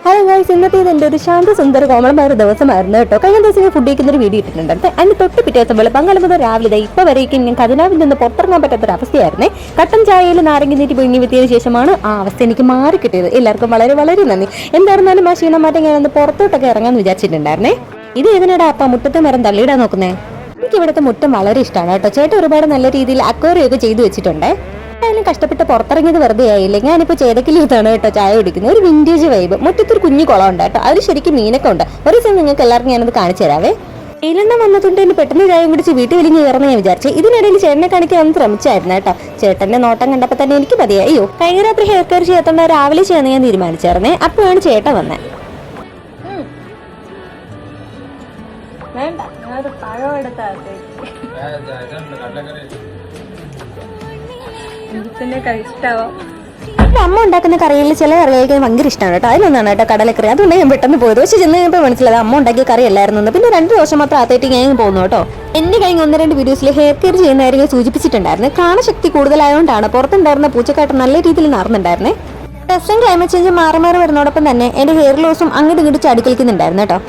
Hello guys, ഇന്നത്തെ എൻ്റെ ഒരു ശാന്ത സുന്ദര കോമളമായ ഒരു ദിവസമായിരുന്നു കേട്ടോ. കഴിഞ്ഞ ദിവസം ഞാൻ ഫുഡ് കഴിക്കുന്ന ഒരു വീഡിയോ ഇട്ടിട്ടുണ്ടായിരുന്നു. അതിന് തൊട്ട് പിറ്റേ ദിവസം പോലെ പങ്കാളി മുതൽ രാവിലെ ഇപ്പോൾ വരേക്കും ഞാൻ ഖജനാവിൽ നിന്ന് പുറത്തിറങ്ങാൻ പറ്റാത്തൊരവസ്ഥയായിരുന്നേ. കട്ടൻ ചായയിൽ നാരങ്ങ നീട്ടി പൊങ്ങി വെത്തിയതിനു ശേഷമാണ് ആ അവസ്ഥ എനിക്ക് മാറി കിട്ടിയത്. എല്ലാവർക്കും വളരെ വളരെ നന്ദി. എന്തായിരുന്നാലും ആ ക്ഷീണം മാറ്റം ഞാനൊന്ന് പുറത്തോട്ടൊക്കെ ഇറങ്ങാമെന്ന് വിചാരിച്ചിട്ടുണ്ടായിരുന്നേ. ഇത് ഇതിനിടെ അപ്പം മുറ്റത്തെ മരം തള്ളിയിടാൻ നോക്കുന്നേ. എനിക്ക് ഇവിടുത്തെ മുറ്റം വളരെ ഇഷ്ടമാണ് കേട്ടോ. ചേട്ടൻ ഒരുപാട് നല്ല രീതിയിൽ അക്വേറിയം ഒക്കെ ചെയ്തു വെച്ചിട്ടുണ്ടേ. അതിന് കഷ്ടപ്പെട്ട് പുറത്തിറങ്ങിയത് വെറുതെ ആയില്ലേ. ഞാനിപ്പോൾ ചേതക്കിലിരുത്താണ് കേട്ടോ ചായ കുടിക്കുന്നത്. ഒരു വിന്റേജ് വൈബ്. മുറ്റത്തൊരു കുഞ്ഞു കുളം ഉണ്ട് കേട്ടോ. അതിൽ ശരിക്കും മീനൊക്കെ ഉണ്ട്. ഒരു ദിവസം നിങ്ങൾക്ക് എല്ലാവർക്കും ഞാനത് കാണിച്ചു തരാവേ. വെയിലെണ്ണം വന്നതുകൊണ്ട് എന്നെ പെട്ടെന്ന് ചായം കുടിച്ച് വീട്ടിൽ വലിഞ്ഞ് കയറുന്ന ഞാൻ വിചാരിച്ചു. ഇതിനിടയിൽ ചേട്ടനെ കാണിക്കാൻ ഒന്ന് ശ്രമിച്ചായിരുന്നു കേട്ടോ. ചേട്ടന്റെ നോട്ടം കണ്ടപ്പോൾ തന്നെ എനിക്ക് മതിയായി. അയ്യോ, കഴിഞ്ഞ രാത്രി ഹെയർ കെയർ ചെയ്യാത്തോണ്ട് രാവിലെ ചെയ്യാൻ ഞാൻ തീരുമാനിച്ചായിരുന്നേ. അപ്പോഴാണ് ചേട്ടൻ വന്നത്. അമ്മ ഉണ്ടാക്കുന്ന കറിയിൽ ചില കറികൾക്ക് ഭയങ്കര ഇഷ്ടമാണ് കേട്ടോ. അതിലൊന്നാണ് കേട്ടോ കടലക്കറി. അതുകൊണ്ട് ഞാൻ പെട്ടെന്ന് പോയത്. പക്ഷെ ചെന്ന് കഴിഞ്ഞപ്പോൾ മനസ്സിലായത് അമ്മ ഉണ്ടാക്കിയ കറി അല്ലായിരുന്നു. പിന്നെ 2 ദിവസം മാത്രം ആദ്യമായിട്ട് ഞാൻ പോകുന്നു കേട്ടോ. എന്റെ കഴിഞ്ഞ 1-2 വീഡിയോസിൽ ഹെയർ കെയർ ചെയ്യുന്ന കാര്യങ്ങൾ സൂചിപ്പിച്ചിട്ടുണ്ടായിരുന്നു. കാണശക്തി കൂടുതലായതുകൊണ്ടാണ് പുറത്തുണ്ടായിരുന്ന പൂച്ചക്കാട്ട് നല്ല രീതിയിൽ നടന്നുണ്ടായിരുന്നേ. ഡ്രസ്സും ക്ലൈമറ്റ് ചേഞ്ച് മാറി മാറി വരുന്നതോടൊപ്പം തന്നെ എന്റെ ഹെയർ ലോസും അങ്ങോട്ട് ഇങ്ങോട്ട് ചടിക്കളിക്കുന്നുണ്ടായിരുന്നു കേട്ടോ.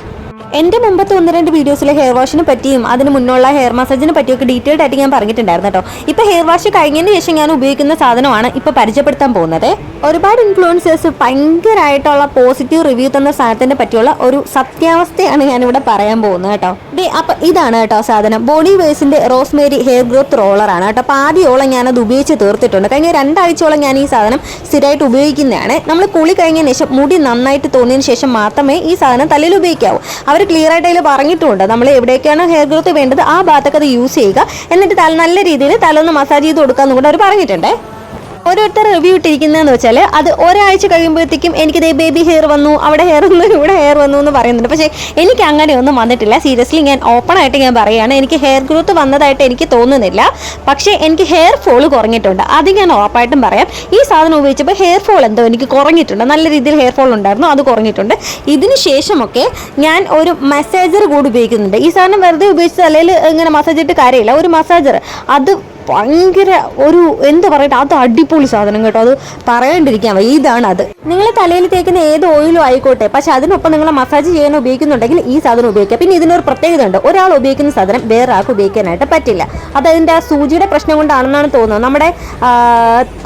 എന്റെ മുമ്പത്തെ 1-2 വീഡിയോസിലെ ഹെയർ വാഷിനെ പറ്റിയും അതിന് മുന്നുള്ള ഹെയർ മസാജിനെ പറ്റിയൊക്കെ ഡീറ്റെയിൽഡ് ആയിട്ട് ഞാൻ പറഞ്ഞിട്ടുണ്ടായിരുന്നു കേട്ടോ. ഇപ്പൊ ഹെയർ വാഷ് കഴിഞ്ഞതിന് ശേഷം ഞാൻ ഉപയോഗിക്കുന്ന സാധനമാണ് ഇപ്പൊ പരിചയപ്പെടുത്താൻ പോകുന്നത്. ഒരുപാട് ഇൻഫ്ലുവൻസേഴ്സ് ഭയങ്കരമായിട്ടുള്ള പോസിറ്റീവ് റിവ്യൂ തന്ന സാധനത്തിനെ പറ്റിയുള്ള ഒരു സത്യാവസ്ഥയാണ് ഞാനിവിടെ പറയാൻ പോകുന്നത് കേട്ടോ. അപ്പൊ ഇതാണ് കേട്ടോ സാധനം. ബോഡി വേസിന്റെ റോസ്മേരി ഹെയർ ഗ്രോത്ത് റോളറാണ് കേട്ടോ. അപ്പൊ ആദ്യമോളം ഞാനത് ഉപയോഗിച്ച് തീർത്തിട്ടുണ്ട്. കഴിഞ്ഞ 2 ആഴ്ചയോളം ഞാൻ ഈ സാധനം സ്ഥിരമായിട്ട് ഉപയോഗിക്കുന്നതാണ്. നമ്മൾ കുളി കഴിഞ്ഞതിന് ശേഷം മുടി നന്നായിട്ട് തോന്നിയതിന് ശേഷം മാത്രമേ ഈ സാധനം തലയിൽ ഉപയോഗിക്കാവൂ. അവർ ക്ലിയർ ആയിട്ട് അതിൽ പറഞ്ഞിട്ടുണ്ട്. നമ്മൾ എവിടേക്കാണ് ഹെയർ ഗ്രോത്ത് വേണ്ടത് ആ ഭാഗത്തൊക്കെ അത് യൂസ് ചെയ്യുക. എന്നിട്ട് നല്ല രീതിയിൽ തലൊന്ന് മസാജ് ചെയ്ത് കൊടുക്കാന്ന് കൂടെ അവർ പറഞ്ഞിട്ടുണ്ട്. ഓരോരുത്തർ റിവ്യൂ ഇട്ടിരിക്കുന്നതെന്ന് വെച്ചാൽ അത് ഒരാഴ്ച കഴിയുമ്പോഴത്തേക്കും എനിക്കിതേ ബേബി ഹെയർ വന്നു, അവിടെ ഹെയർ വന്നു, ഇവിടെ ഹെയർ വന്നു എന്ന് പറയുന്നുണ്ട്. പക്ഷേ എനിക്ക് അങ്ങനെയൊന്നും വന്നിട്ടില്ല. സീരിയസ്ലി ഞാൻ ഓപ്പൺ ആയിട്ട് ഞാൻ പറയുകയാണ്. എനിക്ക് ഹെയർ ഗ്രോത്ത് വന്നതായിട്ട് എനിക്ക് തോന്നുന്നില്ല. പക്ഷേ എനിക്ക് ഹെയർ ഫോൾ കുറഞ്ഞിട്ടുണ്ട്. അത് ഞാൻ ഉറപ്പായിട്ടും പറയാം. ഈ സാധനം ഉപയോഗിച്ചപ്പോൾ ഹെയർ ഫോൾ എന്തോ എനിക്ക് കുറഞ്ഞിട്ടുണ്ട്. നല്ല രീതിയിൽ ഹെയർ ഫോൾ ഉണ്ടായിരുന്നു, അത് കുറഞ്ഞിട്ടുണ്ട്. ഇതിന് ശേഷമൊക്കെ ഞാൻ ഒരു മസാജർ കൂടി ഉപയോഗിക്കുന്നുണ്ട്. ഈ സാധനം വെറുതെ ഉപയോഗിച്ച് തലയിൽ ഇങ്ങനെ മസാജ് ഇട്ട് കാര്യമില്ല. ഒരു മസാജർ അത് ഭയങ്കര ഒരു എന്താ പറയട്ടെ, അത് അടിപൊളി സാധനം കേട്ടോ. അത് പറയാണ്ടിരിക്കാൻ വയ്യ. ഇതാണ് അത്. നിങ്ങൾ തലയിൽ തേക്കുന്ന ഏത് ഓയിലും ആയിക്കോട്ടെ, പക്ഷെ അതിനൊപ്പം നിങ്ങൾ മസാജ് ചെയ്യാൻ ഉപയോഗിക്കുന്നുണ്ടെങ്കിൽ ഈ സാധനം ഉപയോഗിക്കുക. പിന്നെ ഇതിനൊരു പ്രത്യേകത ഉണ്ട്. ഒരാൾ ഉപയോഗിക്കുന്ന സാധനം വേറെ ആൾക്ക് ഉപയോഗിക്കാനായിട്ട് പറ്റില്ല. അത് അതിൻ്റെ ആ സൂചിയുടെ പ്രശ്നം കൊണ്ടാണെന്നാണ് തോന്നുന്നത്. നമ്മുടെ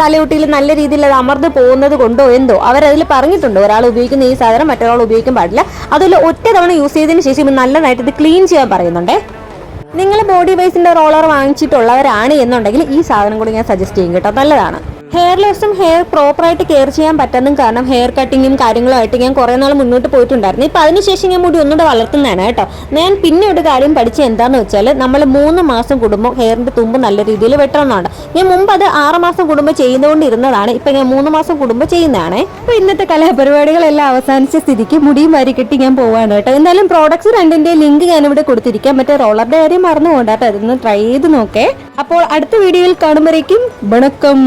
തലയൊട്ടിയിൽ നല്ല രീതിയിൽ അത് അമർന്ന് പോകുന്നത് കൊണ്ടോ എന്തോ അവരതിൽ പറഞ്ഞിട്ടുണ്ട്. ഒരാൾ ഉപയോഗിക്കുന്ന ഈ സാധനം മറ്റൊരാൾ ഉപയോഗിക്കാൻ പാടില്ല. അതിൽ ഒറ്റ തവണ യൂസ് ചെയ്തതിന് ശേഷം നല്ലതായിട്ട് ഇത് ക്ലീൻ ചെയ്യാൻ പറയുന്നുണ്ടേ. നിങ്ങൾ ബോഡി വൈസിന്റെ റോളർ വാങ്ങിച്ചിട്ടുള്ളവരാണ് എന്നുണ്ടെങ്കിൽ ഈ സാധനം കൂടി ഞാൻ സജസ്റ്റ് ചെയ്യും കേട്ടോ. നല്ലതാണ്. ഹെയർ ലോസും ഹെയർ പ്രോപ്പറായിട്ട് കെയർ ചെയ്യാൻ പറ്റുന്നതും കാരണം ഹെയർ കട്ടിങ്ങും കാര്യങ്ങളുമായിട്ട് ഞാൻ കുറേ നാൾ മുന്നോട്ട് പോയിട്ടുണ്ടായിരുന്നു. ഇപ്പം അതിനുശേഷം ഞാൻ മുടി ഒന്നുകൂടെ വളർത്തുന്നതാണ് കേട്ടോ. ഞാൻ പിന്നെ ഒരു കാര്യം പഠിച്ചത് എന്താണെന്ന് വെച്ചാൽ നമ്മൾ 3 മാസം കൂടുമ്പോൾ ഹെയറിൻ്റെ തുമ്പ് നല്ല രീതിയിൽ വെട്ടണമെന്നാണ്. ഞാൻ മുമ്പ് അത് 6 മാസം കൂടുമ്പോൾ ചെയ്തുകൊണ്ടിരുന്നതാണ്. ഇപ്പം ഞാൻ 3 മാസം കൂടുമ്പോൾ ചെയ്യുന്നതാണ്. അപ്പോൾ ഇന്നത്തെ കലാപരിപാടികളെല്ലാം അവസാനിച്ച സ്ഥിതിക്ക് മുടിയും വാരി കെട്ടി ഞാൻ പോവാണ് കേട്ടോ. എന്തായാലും പ്രോഡക്ട്സ് 2ന്റെ ലിങ്ക് ഞാനിവിടെ കൊടുത്തിരിക്കാം. മറ്റേ റോളറിൻ്റെ കാര്യം മറന്നു പോകണ്ട കേട്ടോ. അതൊന്ന് ട്രൈ ചെയ്ത് നോക്കേ. അപ്പോൾ അടുത്ത വീഡിയോയിൽ കാണുമ്പോഴേക്കും വണക്കം.